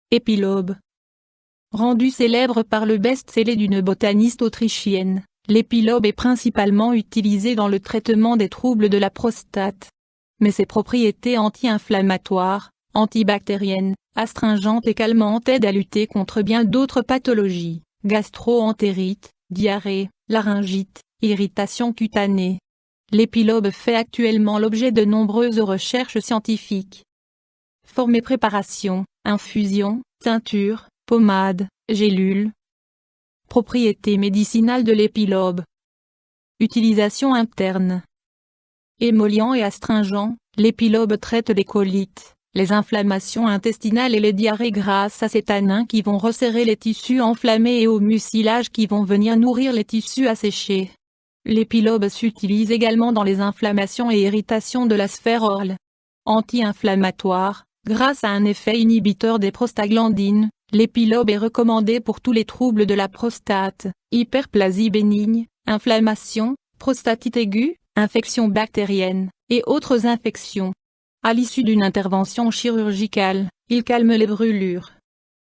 Épilobe. Rendu célèbre par le best-seller d'une botaniste autrichienne, l'épilobe est principalement utilisé dans le traitement des troubles de la prostate. Mais ses propriétés anti-inflammatoires, antibactériennes, astringentes et calmantes aident à lutter contre bien d'autres pathologies, gastro-entérite, diarrhée, laryngite, irritation cutanée. L'épilobe fait actuellement l'objet de nombreuses recherches scientifiques. Forme et préparation, infusion, teinture, pommade, gélule. Propriétés médicinales de l'épilobe. Utilisation interne. Émollient et astringent, l'épilobe traite les colites, les inflammations intestinales et les diarrhées grâce à ses tanins qui vont resserrer les tissus enflammés et au mucilage qui vont venir nourrir les tissus asséchés. L'épilobe s'utilise également dans les inflammations et irritations de la sphère orale. Anti-inflammatoire, grâce à un effet inhibiteur des prostaglandines, l'épilobe est recommandé pour tous les troubles de la prostate, hyperplasie bénigne, inflammation, prostatite aiguë, infections bactériennes, et autres infections. À l'issue d'une intervention chirurgicale, il calme les brûlures.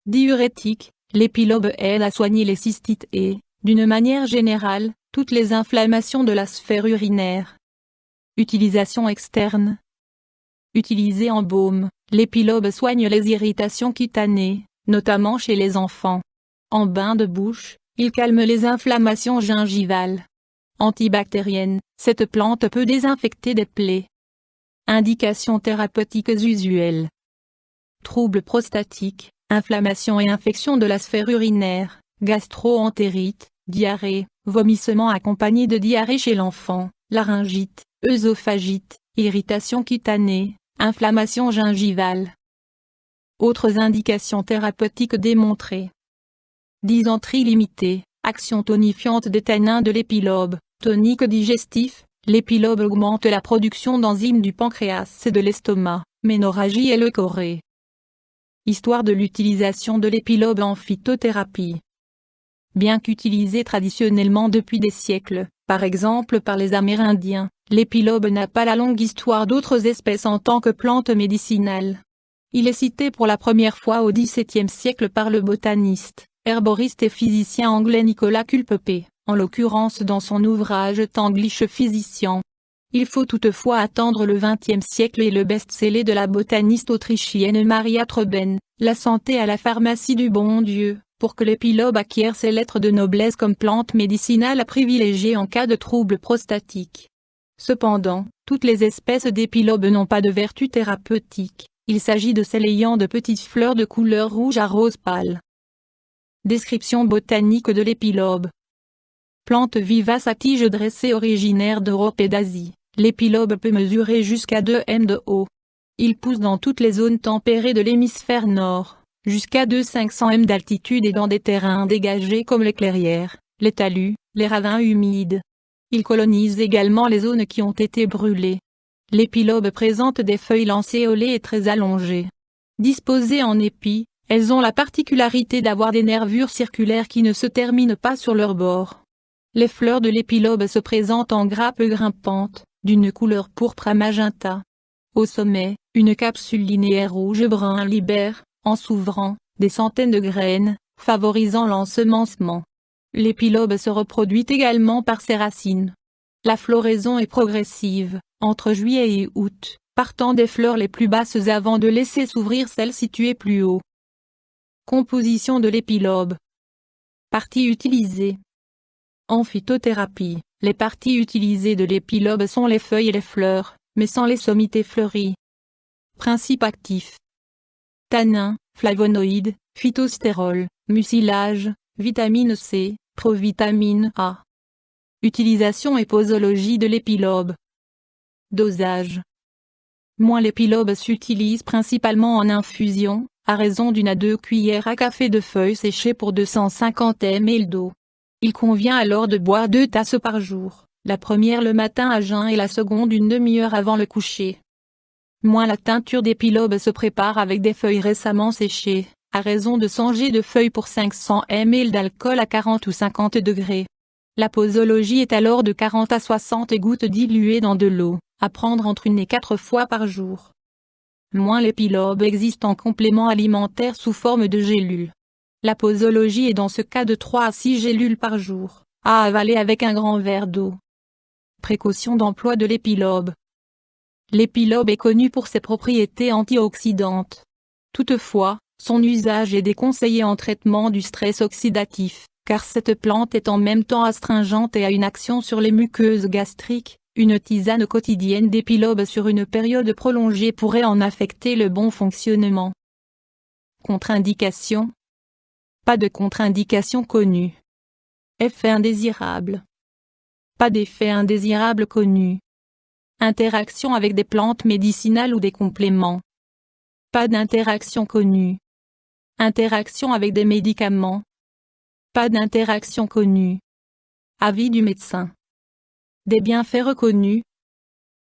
Diurétique, l'épilobe aide à soigner les cystites et, d'une manière générale, toutes les inflammations de la sphère urinaire. Utilisation externe. Utilisé en baume, l'épilobe soigne les irritations cutanées, notamment chez les enfants. En bain de bouche, il calme les inflammations gingivales. Antibactérienne, cette plante peut désinfecter des plaies. Indications thérapeutiques usuelles. Troubles prostatiques, inflammation et infection de la sphère urinaire, gastro-entérite, diarrhée, vomissement accompagné de diarrhée chez l'enfant, laryngite, œsophagite, irritation cutanée, inflammation gingivale. Autres indications thérapeutiques démontrées. Dysenterie limitée, action tonifiante des tanins de l'épilobe, tonique digestif, l'épilobe augmente la production d'enzymes du pancréas et de l'estomac, ménorrhagie et leucorrhée. Histoire de l'utilisation de l'épilobe en phytothérapie. Bien qu'utilisé traditionnellement depuis des siècles, par exemple par les Amérindiens, l'épilobe n'a pas la longue histoire d'autres espèces en tant que plante médicinale. Il est cité pour la première fois au XVIIe siècle par le botaniste, herboriste et physicien anglais Nicolas Culpeper, en l'occurrence dans son ouvrage Tanglish Physician. Il faut toutefois attendre le XXe siècle et le best-seller de la botaniste autrichienne Maria Treben, La santé à la pharmacie du bon Dieu, pour que l'épilobe acquiert ses lettres de noblesse comme plante médicinale à privilégier en cas de troubles prostatiques. Cependant, toutes les espèces d'épilobe n'ont pas de vertu thérapeutique, il s'agit de celles ayant de petites fleurs de couleur rouge à rose pâle. Description botanique de l'épilobe. Plante vivace à tige dressée originaire d'Europe et d'Asie, l'épilobe peut mesurer jusqu'à 2 m de haut. Il pousse dans toutes les zones tempérées de l'hémisphère nord, jusqu'à 200-500 m d'altitude et dans des terrains dégagés comme les clairières, les talus, les ravins humides. Il colonise également les zones qui ont été brûlées. L'épilobe présente des feuilles lancéolées et très allongées. Disposées en épis, elles ont la particularité d'avoir des nervures circulaires qui ne se terminent pas sur leur bord. Les fleurs de l'épilobe se présentent en grappes grimpantes, d'une couleur pourpre à magenta. Au sommet, une capsule linéaire rouge-brun libère, en s'ouvrant, des centaines de graines, favorisant l'ensemencement. L'épilobe se reproduit également par ses racines. La floraison est progressive, entre juillet et août, partant des fleurs les plus basses avant de laisser s'ouvrir celles situées plus haut. Composition de l'épilobe. Parties utilisées. En phytothérapie, les parties utilisées de l'épilobe sont les feuilles et les fleurs, mais sans les sommités fleuries. Principe actif. Tanins, flavonoïdes, phytostérol, mucilage, vitamine C, provitamine A. Utilisation et posologie de l'épilobe. Dosage. L'épilobe s'utilise principalement en infusion, à raison d'1 à 2 cuillères à café de feuilles séchées pour 250 ml d'eau. Il convient alors de boire 2 tasses par jour, la première le matin à jeun et la seconde une demi-heure avant le coucher. La teinture d'épilobe se prépare avec des feuilles récemment séchées, à raison de 100 g de feuilles pour 500 ml d'alcool à 40 ou 50 degrés. La posologie est alors de 40 à 60 gouttes diluées dans de l'eau, à prendre entre 1 et 4 fois par jour. moins l'épilobe existe en complément alimentaire sous forme de gélules. La posologie est dans ce cas de 3 à 6 gélules par jour, à avaler avec un grand verre d'eau. Précaution d'emploi de l'épilobe. L'épilobe est connu pour ses propriétés antioxydantes. Toutefois, son usage est déconseillé en traitement du stress oxydatif, car cette plante est en même temps astringente et a une action sur les muqueuses gastriques. Une tisane quotidienne d'épilobe sur une période prolongée pourrait en affecter le bon fonctionnement. Contre-indication. Pas de contre-indication connue. Effet indésirable. Pas d'effet indésirable connu. Interaction avec des plantes médicinales ou des compléments. Pas d'interaction connue. Interaction avec des médicaments. Pas d'interaction connue. Avis du médecin. Des bienfaits reconnus.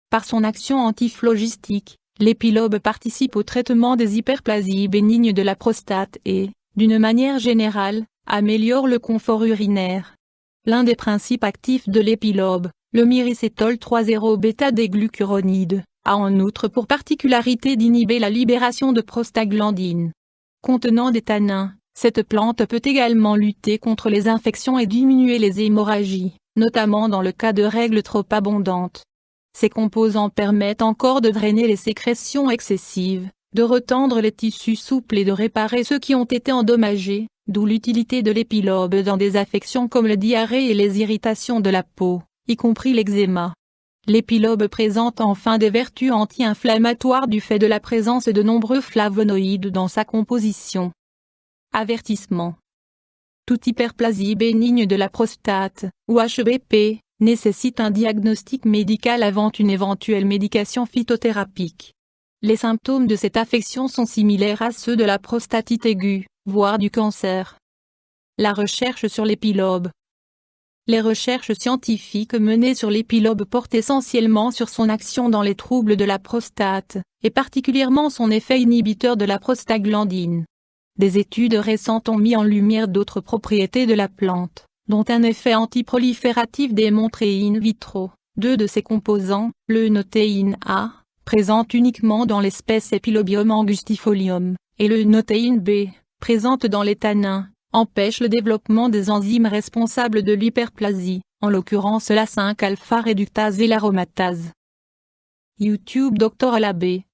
Par son action antiphlogistique, l'épilobe participe au traitement des hyperplasies bénignes de la prostate et, d'une manière générale, améliore le confort urinaire. L'un des principes actifs de l'épilobe, le myricétol 3,0-bêta-déglucuronide, a en outre pour particularité d'inhiber la libération de prostaglandines. Contenant des tanins, cette plante peut également lutter contre les infections et diminuer les hémorragies, notamment dans le cas de règles trop abondantes. Ces composants permettent encore de drainer les sécrétions excessives, de retendre les tissus souples et de réparer ceux qui ont été endommagés, d'où l'utilité de l'épilobe dans des affections comme la diarrhée et les irritations de la peau, y compris l'eczéma. L'épilobe présente enfin des vertus anti-inflammatoires du fait de la présence de nombreux flavonoïdes dans sa composition. Avertissement. Toute hyperplasie bénigne de la prostate, ou HBP, nécessite un diagnostic médical avant une éventuelle médication phytothérapique. Les symptômes de cette affection sont similaires à ceux de la prostatite aiguë, voire du cancer. La recherche sur l'épilobe. Les recherches scientifiques menées sur l'épilobe portent essentiellement sur son action dans les troubles de la prostate, et particulièrement son effet inhibiteur de la prostaglandine. Des études récentes ont mis en lumière d'autres propriétés de la plante, dont un effet antiprolifératif démontré in vitro. Deux de ses composants, le notéine A, présente uniquement dans l'espèce Epilobium angustifolium, et le notéine B, présente dans les tanins, empêchent le développement des enzymes responsables de l'hyperplasie, en l'occurrence la 5-alpha réductase et l'aromatase. YouTube Dr Alabé